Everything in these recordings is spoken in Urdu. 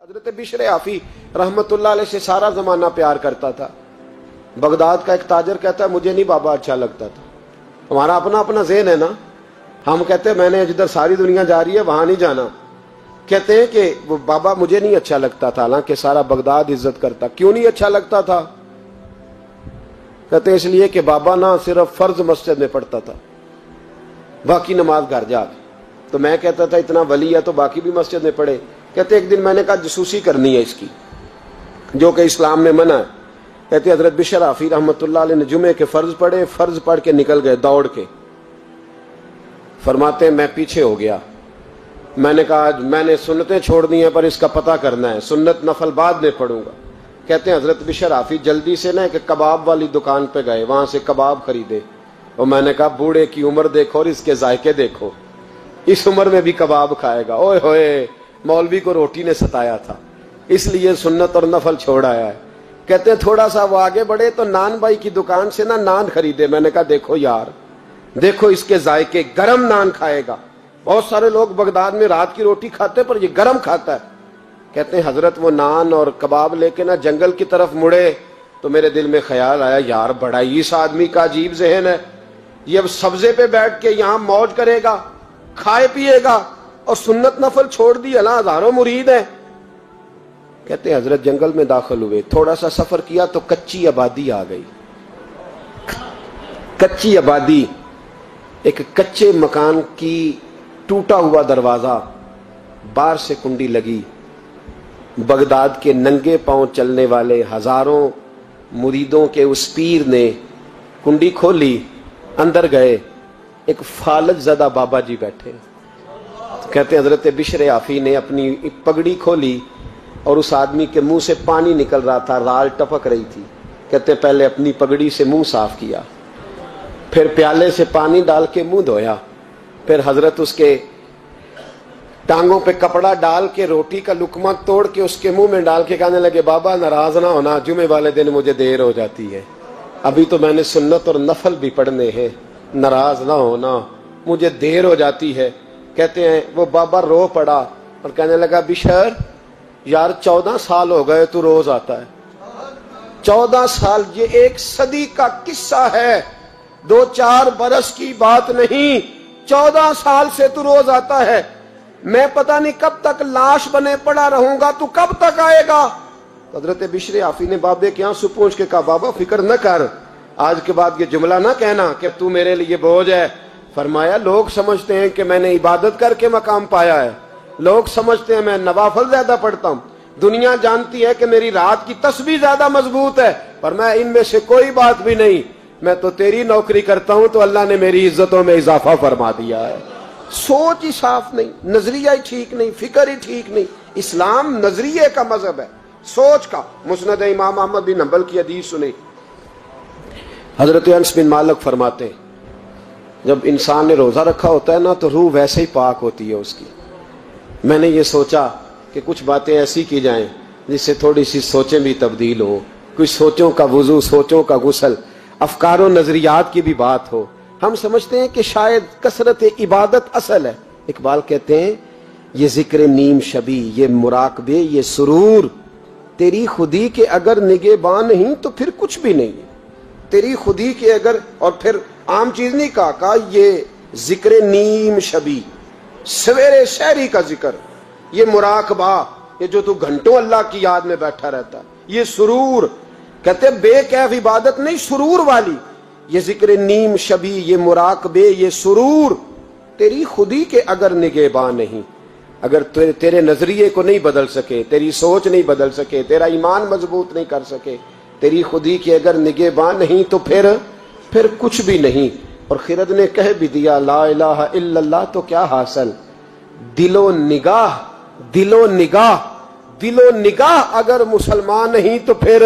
حضرت بشر آفی رحمت اللہ علیہ سے سارا زمانہ پیار کرتا تھا. بغداد کا ایک تاجر کہتا ہے مجھے نہیں بابا اچھا لگتا تھا. ہمارا اپنا اپنا ذہن ہے نا. ہم کہتے ہیں میں نے جدھر ساری دنیا جا رہی ہے وہاں نہیں جانا. کہتے ہیں کہ وہ بابا مجھے نہیں اچھا لگتا تھا, حالانکہ سارا بغداد عزت کرتا. کیوں نہیں اچھا لگتا تھا؟ کہتے ہیں اس لیے کہ بابا نہ صرف فرض مسجد میں پڑھتا تھا, باقی نماز گھر جا کے. تو میں کہتا تھا اتنا ولی ہے تو باقی بھی مسجد میں پڑھے. کہتے ایک دن میں نے کہا جسوسی کرنی ہے اس کی, جو کہ اسلام میں منع ہے. کہتے حضرت بشر آفی رحمت اللہ علیہ نے جمعے کے فرض پڑھے, فرض پڑھ کے نکل گئے دوڑ کے. فرماتے ہیں میں پیچھے ہو گیا. میں نے کہا میں نے سنتیں چھوڑ دی ہیں پر اس کا پتہ کرنا ہے, سنت نفل بعد میں پڑھوں گا. کہتے ہیں حضرت بشر آفی جلدی سے نا کہ کباب والی دکان پہ گئے, وہاں سے کباب خریدے. اور میں نے کہا بوڑھے کی عمر دیکھو اور اس کے ذائقے دیکھو, اس عمر میں بھی کباب کھائے گا. اوئے ہوئے, مولوی کو روٹی نے ستایا تھا اس لیے سنت اور نفل چھوڑ آیا ہے. کہتے ہیں تھوڑا سا وہ آگے بڑھے تو نان بھائی کی دکان سے نا نان خریدے. میں نے کہا دیکھو یار, دیکھو اس کے ذائقے, گرم نان کھائے گا. بہت سارے لوگ بغداد میں رات کی روٹی کھاتے پر یہ گرم کھاتا ہے. کہتے ہیں حضرت وہ نان اور کباب لے کے نا جنگل کی طرف مڑے تو میرے دل میں خیال آیا یار بڑا ہی اس آدمی کا عجیب ذہن ہے. یہ اب سبزے پہ بیٹھ کے یہاں موج کرے گا, کھائے پیے گا, اور سنت نفل چھوڑ دی. اللہ ہزاروں مرید ہیں. کہتے ہیں حضرت جنگل میں داخل ہوئے, تھوڑا سا سفر کیا تو کچی آبادی آ گئی. کچی آبادی, ایک کچے مکان کی ٹوٹا ہوا دروازہ, باہر سے کنڈی لگی. بغداد کے ننگے پاؤں چلنے والے ہزاروں مریدوں کے اس پیر نے کنڈی کھولی, اندر گئے. ایک فالج زدہ بابا جی بیٹھے. کہتے ہیں حضرت بشر آفی نے اپنی پگڑی کھولی اور اس آدمی کے منہ سے پانی نکل رہا تھا, رال ٹپک رہی تھی. کہتے ہیں پہلے اپنی پگڑی سے منہ صاف کیا, پھر پیالے سے پانی ڈال کے منہ دھویا, پھر حضرت اس کے ٹانگوں پہ کپڑا ڈال کے روٹی کا لقمہ توڑ کے اس کے منہ میں ڈال کے کہنے لگے بابا ناراض نہ ہونا, جمعے والے دن مجھے دیر ہو جاتی ہے, ابھی تو میں نے سنت اور نفل بھی پڑھنے ہیں, ناراض نہ ہونا مجھے دیر ہو جاتی ہے. کہتے ہیں وہ بابا رو پڑا اور کہنے لگا بشر یار 14 سال ہو گئے تو روز آتا ہے. 14 سال, یہ 1 صدی کا قصہ ہے, 2-4 برس کی بات نہیں. 14 سال سے تو روز آتا ہے. میں پتہ نہیں کب تک لاش بنے پڑا رہوں گا, تو کب تک آئے گا؟ حضرت بشر آفی نے بابے کے آنسو پوچھ کے کہا بابا فکر نہ کر, آج کے بعد یہ جملہ نہ کہنا کہ تو میرے لیے بوجھ ہے. فرمایا لوگ سمجھتے ہیں کہ میں نے عبادت کر کے مقام پایا ہے, لوگ سمجھتے ہیں میں نوافل زیادہ پڑھتا ہوں, دنیا جانتی ہے کہ میری رات کی تسبیح زیادہ مضبوط ہے, پر میں ان میں سے کوئی بات بھی نہیں. میں تو تیری نوکری کرتا ہوں تو اللہ نے میری عزتوں میں اضافہ فرما دیا ہے. سوچ ہی صاف نہیں, نظریہ ہی ٹھیک نہیں, فکر ہی ٹھیک نہیں. اسلام نظریے کا مذہب ہے, سوچ کا. مسند امام احمد بن حنبل کی حدیث سنی. حضرت انس بن مالک فرماتے ہیں جب انسان نے روزہ رکھا ہوتا ہے نا تو روح ویسے ہی پاک ہوتی ہے اس کی. میں نے یہ سوچا کہ کچھ باتیں ایسی کی جائیں جس سے تھوڑی سی سوچیں بھی تبدیل ہو, کچھ سوچوں کا وضو, سوچوں کا غسل, افکار و نظریات کی بھی بات ہو. ہم سمجھتے ہیں کہ شاید کثرت عبادت اصل ہے. اقبال کہتے ہیں یہ ذکر نیم شبی, یہ مراقبے, یہ سرور, تیری خودی کے اگر نگہباں نہیں تو پھر کچھ بھی نہیں. تیری خودی کے اگر, اور پھر عام چیز نہیں کہا یہ ذکر نیم شبی, سویرے شہری کا ذکر, یہ مراقبہ, یہ جو تو گھنٹوں اللہ کی یاد میں بیٹھا رہتا, یہ سرور. کہتے بے کیف عبادت نہیں, سرور والی. یہ ذکر نیم شبی, یہ مراقبے, یہ سرور, تیری خودی کے اگر نگہباں نہیں, اگر تیرے نظریے کو نہیں بدل سکے, تیری سوچ نہیں بدل سکے, تیرا ایمان مضبوط نہیں کر سکے, تیری خودی کے اگر نگہباں نہیں تو پھر کچھ بھی نہیں. اور خرد نے کہہ بھی دیا لا الہ الا اللہ تو کیا حاصل, دل و نگاہ, دل و نگاہ, دل و نگاہ اگر مسلمان نہیں تو پھر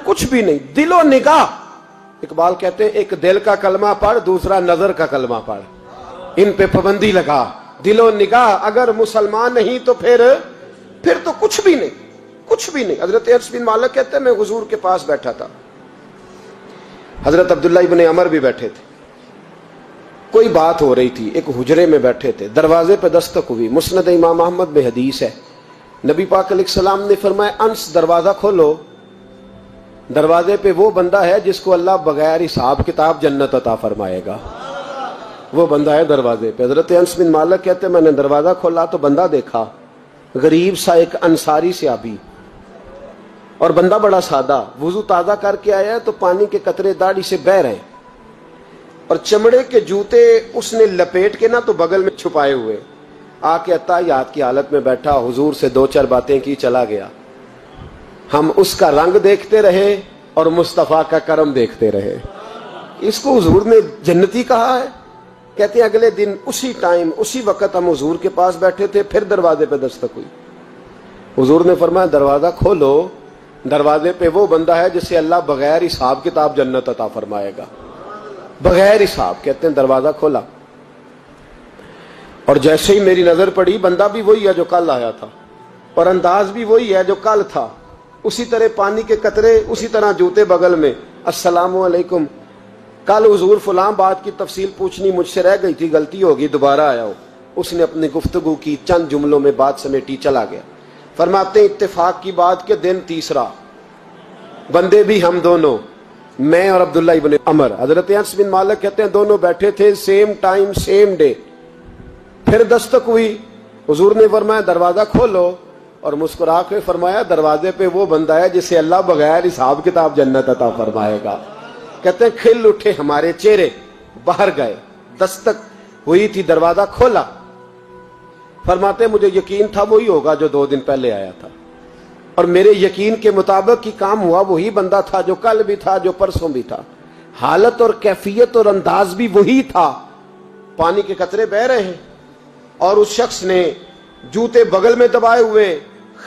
کچھ بھی نہیں. دل و نگاہ. اقبال کہتے ہیں ایک دل کا کلمہ پڑھ, دوسرا نظر کا کلمہ پڑھ, ان پہ پابندی لگا. دل و نگاہ اگر مسلمان نہیں تو پھر تو کچھ بھی نہیں, کچھ بھی نہیں. حضرت انس بن مالک کہتے ہیں میں حضور کے پاس بیٹھا تھا, حضرت عبداللہ ابن عمر بھی بیٹھے تھے. کوئی بات ہو رہی تھی, ایک حجرے میں بیٹھے تھے, دروازے پہ دستک ہوئی. مسند امام احمد میں حدیث ہے نبی پاک علیہ السلام نے فرمایا انس دروازہ کھولو، دروازے پہ وہ بندہ ہے جس کو اللہ بغیر حساب کتاب جنت عطا فرمائے گا، وہ بندہ ہے دروازے پہ۔ حضرت انس بن مالک کہتے ہیں میں نے دروازہ کھولا تو بندہ دیکھا، غریب سا ایک انصاری صحابی، اور بندہ بڑا سادہ، وضو تازہ کر کے آیا ہے تو پانی کے قطرے داڑھی سے بہہ رہے ہیں، اور چمڑے کے جوتے اس نے لپیٹ کے تو بغل میں چھپائے ہوئے، آ کے اتحیات کی حالت میں بیٹھا، حضور سے دو چار باتیں کی، چلا گیا۔ ہم اس کا رنگ دیکھتے رہے اور مصطفیٰ کا کرم دیکھتے رہے۔ اس کو حضور نے جنتی کہا ہے۔ کہتے ہیں اگلے دن اسی ٹائم اسی وقت ہم حضور کے پاس بیٹھے تھے، پھر دروازے پہ دستک ہوئی، حضور نے فرمایا دروازہ کھولو، دروازے پہ وہ بندہ ہے جسے اللہ بغیر حساب کتاب جنت عطا فرمائے گا، بغیر حساب۔ کہتے ہیں دروازہ کھولا، اور جیسے ہی میری نظر پڑی، بندہ بھی وہی ہے جو کل آیا تھا، اور انداز بھی وہی ہے جو کل تھا، اسی طرح پانی کے قطرے، اسی طرح جوتے بغل میں، السلام علیکم، کل حضور فلاں بات کی تفصیل پوچھنی مجھ سے رہ گئی تھی، غلطی ہوگی، دوبارہ آیا ہو۔ اس نے اپنی گفتگو کی، چند جملوں میں بات سمیٹی، چلا گیا۔ فرماتے ہیں اتفاق کی بات کہ دن تیسرا، بندے بھی ہم دونوں، میں اور عبداللہ ابن عمر، حضرت انس بن مالک کہتے ہیں دونوں بیٹھے تھے، سیم ٹائم سیم ڈے۔ پھر دستک ہوئی، حضور نے فرمایا دروازہ کھولو، اور مسکرا کے فرمایا دروازے پہ وہ بندہ ہے جسے اللہ بغیر حساب کتاب جنت عطا فرمائے گا۔ کہتے ہیں کھل اٹھے ہمارے چہرے، باہر گئے، دستک ہوئی تھی، دروازہ کھولا۔ فرماتے ہیں مجھے یقین تھا وہی ہوگا جو 2 دن پہلے آیا تھا، اور میرے یقین کے مطابق ہی کام ہوا، وہی بندہ تھا جو کل بھی تھا، جو پرسوں بھی تھا، حالت اور کیفیت اور انداز بھی وہی تھا۔ پانی کے قطرے بہ رہے ہیں، اور اس شخص نے جوتے بغل میں دبائے ہوئے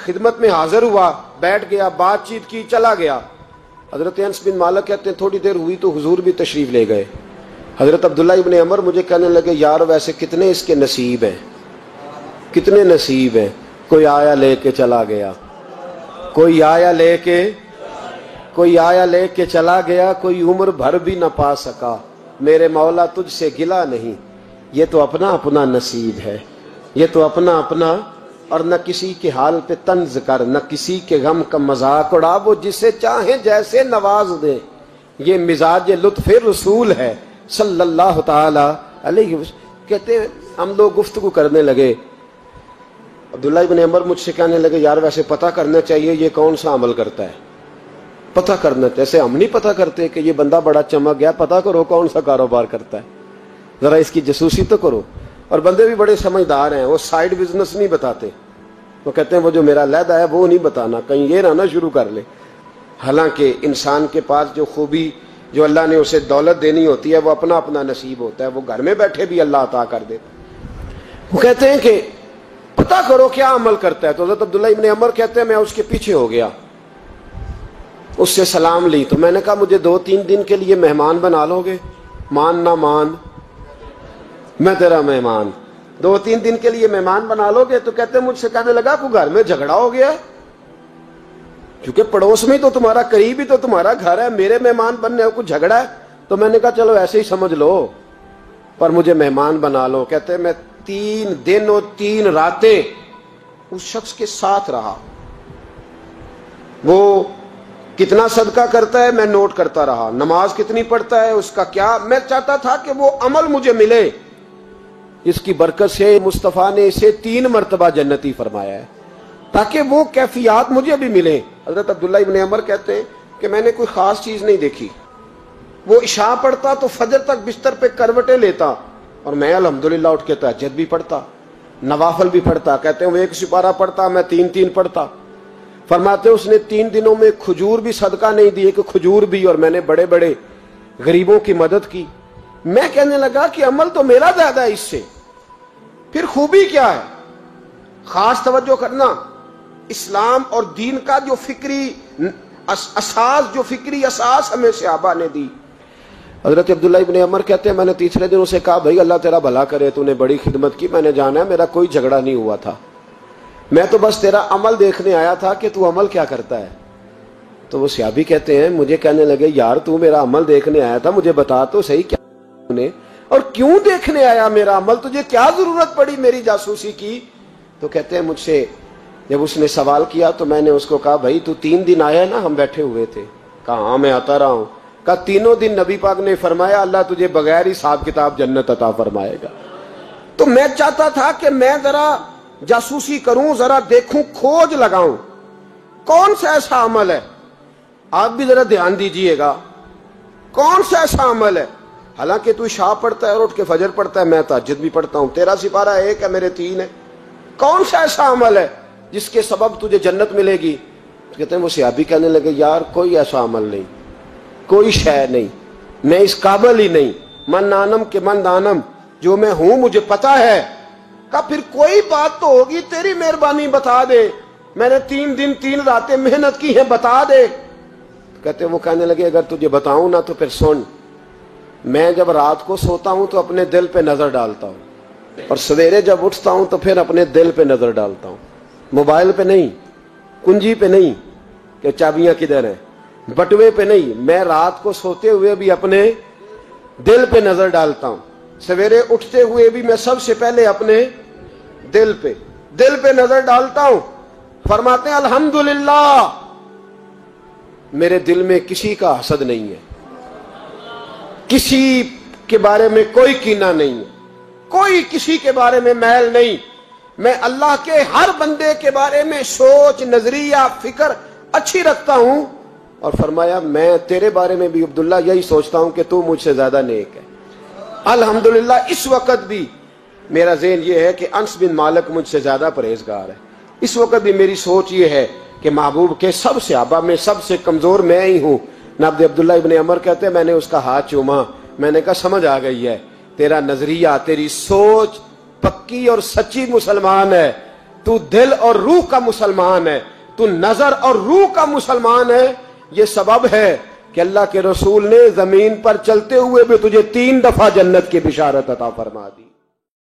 خدمت میں حاضر ہوا، بیٹھ گیا، بات چیت کی، چلا گیا۔ حضرت انس بن مالک کہتے ہیں تھوڑی دیر ہوئی تو حضور بھی تشریف لے گئے۔ حضرت عبداللہ ابن عمر مجھے کہنے لگے یار ویسے کتنے اس کے نصیب ہیں، کتنے نصیب ہیں، کوئی آیا لے کے چلا گیا، کوئی آیا لے کے چلا گیا، کوئی عمر بھر بھی نہ پا سکا، میرے مولا تجھ سے گلا نہیں۔ یہ تو اپنا اپنا نصیب ہے، یہ تو اپنا اپنا، اور نہ کسی کے حال پہ طنز کر، نہ کسی کے غم کا مذاق اڑا، وہ جسے چاہے جیسے نواز دے، یہ مزاج لطف رسول ہے صلی اللہ تعالی علیہ وسلم۔ کہتے ہیں ہم لوگ گفتگو کرنے لگے، عبداللہ ابن عمر مجھ سے کہنے لگے یار ویسے پتہ کرنا چاہیے یہ کون سا عمل کرتا ہے، پتہ کرنا، ایسے ہم نہیں پتہ کرتے کہ یہ بندہ بڑا چمک گیا، پتہ کرو کون سا کاروبار کرتا ہے، ذرا اس کی جاسوسی تو کرو۔ اور بندے بھی بڑے سمجھدار ہیں، وہ سائیڈ بزنس نہیں بتاتے، وہ کہتے ہیں وہ جو میرا علیحدہ ہے وہ نہیں بتانا، کہیں یہ نہ شروع کر لے۔ حالانکہ انسان کے پاس جو خوبی، جو اللہ نے اسے دولت دینی ہوتی ہے، وہ اپنا اپنا نصیب ہوتا ہے، وہ گھر میں بیٹھے بھی اللہ عطا کر دیتا۔ وہ کہتے ہیں کہ پتہ کرو کیا عمل کرتا ہے، تو حضرت عبداللہ ابن عمر کہتے ہیں میں اس کے پیچھے ہو گیا، اس سے سلام لی، تو میں نے کہا مجھے 2-3 دن کے لیے مہمان بنا لو گے، مان نہ مان میں تیرا مہمان، 2-3 دن کے لیے مہمان بنا لو گے؟ تو کہتے ہیں مجھ سے کہنے لگا کوئی گھر میں جھگڑا ہو گیا، کیونکہ پڑوس میں تو تمہارا، قریب ہی تو تمہارا گھر ہے، میرے مہمان بننے ہو، کچھ جھگڑا ہے؟ تو میں نے کہا چلو ایسے ہی سمجھ لو، پر مجھے مہمان بنا لو۔ کہتے ہیں میں 3 دن اور 3 راتیں اس شخص کے ساتھ رہا، وہ کتنا صدقہ کرتا ہے میں نوٹ کرتا رہا، نماز کتنی پڑھتا ہے، اس کا کیا، میں چاہتا تھا کہ وہ عمل مجھے ملے، اس کی برکت سے مصطفیٰ نے اسے 3 مرتبہ جنتی فرمایا ہے، تاکہ وہ کیفیات مجھے بھی ملیں۔ حضرت عبداللہ ابن عمر کہتے ہیں کہ میں نے کوئی خاص چیز نہیں دیکھی، وہ عشاء پڑھتا تو فجر تک بستر پہ کروٹیں لیتا، اور میں الحمدللہ اٹھ کے تہجد بھی پڑھتا، نوافل بھی پڑھتا۔ کہتے ہیں وہ 1 سپارہ پڑھتا، میں 3 پڑھتا۔ فرماتے اس نے 3 دنوں میں کھجور بھی صدقہ نہیں دی، کہ کھجور بھی، اور میں نے بڑے بڑے غریبوں کی مدد کی۔ میں کہنے لگا کہ عمل تو میرا زیادہ ہے اس سے، پھر خوبی کیا ہے؟ خاص توجہ کرنا، اسلام اور دین کا جو فکری اساس ہمیں صحابہ نے دی۔ حضرت عبداللہ ابن عمر کہتے ہیں میں نے تیسرے دن اسے کہا بھائی اللہ تیرا بھلا کرے، تو نے بڑی خدمت کی، میں نے جانا ہے، میرا کوئی جھگڑا نہیں ہوا تھا، میں تو بس تیرا عمل دیکھنے آیا تھا کہ تو عمل کیا کرتا ہے۔ تو وہ صحابی کہتے ہیں مجھے کہنے لگے یار تو میرا عمل دیکھنے آیا تھا، مجھے بتا تو صحیح کیا نے، اور کیوں دیکھنے آیا میرا عمل، تجھے کیا ضرورت پڑی میری جاسوسی کی؟ تو کہتے ہیں مجھ سے جب اس نے سوال کیا تو میں نے اس کو کہا بھائی تو 3 دن آیا نا ہم بیٹھے ہوئے تھے؟ کہا ہاں میں آتا رہا ہوں۔ کہا 3 دن نبی پاک نے فرمایا اللہ تجھے بغیر حساب کتاب جنت عطا فرمائے گا۔ تو میں چاہتا تھا کہ میں ذرا جاسوسی کروں، ذرا دیکھوں، کھوج لگاؤں کون سا ایسا عمل ہے، آپ بھی ذرا دھیان دیجئے گا، کون سا ایسا عمل ہے، حالانکہ تو عشاء پڑھتا ہے اور اٹھ کے فجر پڑھتا ہے، میں تہجد بھی پڑھتا ہوں، تیرا سپارہ 1 ہے میرے 3 ہے، کون سا ایسا عمل ہے جس کے سبب تجھے جنت ملے گی؟ کہتے ہیں وہ صحابی کہنے لگے یار کوئی ایسا عمل نہیں، کوئی شے نہیں، میں اس قابل ہی نہیں، من آنم کے من دانم، جو میں ہوں مجھے پتا ہے۔ کہا پھر کوئی بات تو ہوگی، تیری مہربانی بتا دے، میں نے 3 دن 3 راتیں محنت کی ہیں، بتا دے۔ کہتے وہ کہنے لگے اگر تجھے بتاؤں نا تو پھر سن، میں جب رات کو سوتا ہوں تو اپنے دل پہ نظر ڈالتا ہوں، اور سویرے جب اٹھتا ہوں تو پھر اپنے دل پہ نظر ڈالتا ہوں، موبائل پہ نہیں، کنجی پہ نہیں کہ چابیاں کدھر ہیں، بٹوے پہ نہیں، میں رات کو سوتے ہوئے بھی اپنے دل پہ نظر ڈالتا ہوں، سویرے اٹھتے ہوئے بھی میں سب سے پہلے اپنے دل پہ نظر ڈالتا ہوں۔ فرماتے ہیں الحمدللہ میرے دل میں کسی کا حسد نہیں ہے، کسی کے بارے میں کوئی کینہ نہیں ہے، کوئی کسی کے بارے میں میل نہیں، میں اللہ کے ہر بندے کے بارے میں سوچ، نظریہ، فکر اچھی رکھتا ہوں۔ اور فرمایا میں تیرے بارے میں بھی عبداللہ یہی سوچتا ہوں کہ تو مجھ سے زیادہ نیک ہے۔ الحمدللہ اس وقت بھی میرا ذہن یہ ہے کہ انس بن مالک مجھ سے زیادہ پرہیزگار ہے، اس وقت بھی میری سوچ یہ ہے کہ محبوب کے سب صحابہ میں سب سے کمزور میں ہی ہوں۔ نبی عبداللہ ابن عمر کہتے ہیں میں نے اس کا ہاتھ چوما، میں نے کہا سمجھ آ گئی ہے، تیرا نظریہ، تیری سوچ پکی اور سچی مسلمان ہے، تو دل اور روح کا مسلمان ہے، تو نظر اور روح کا مسلمان ہے۔ یہ سبب ہے کہ اللہ کے رسول نے زمین پر چلتے ہوئے بھی تجھے 3 دفعہ جنت کی بشارت عطا فرما دی۔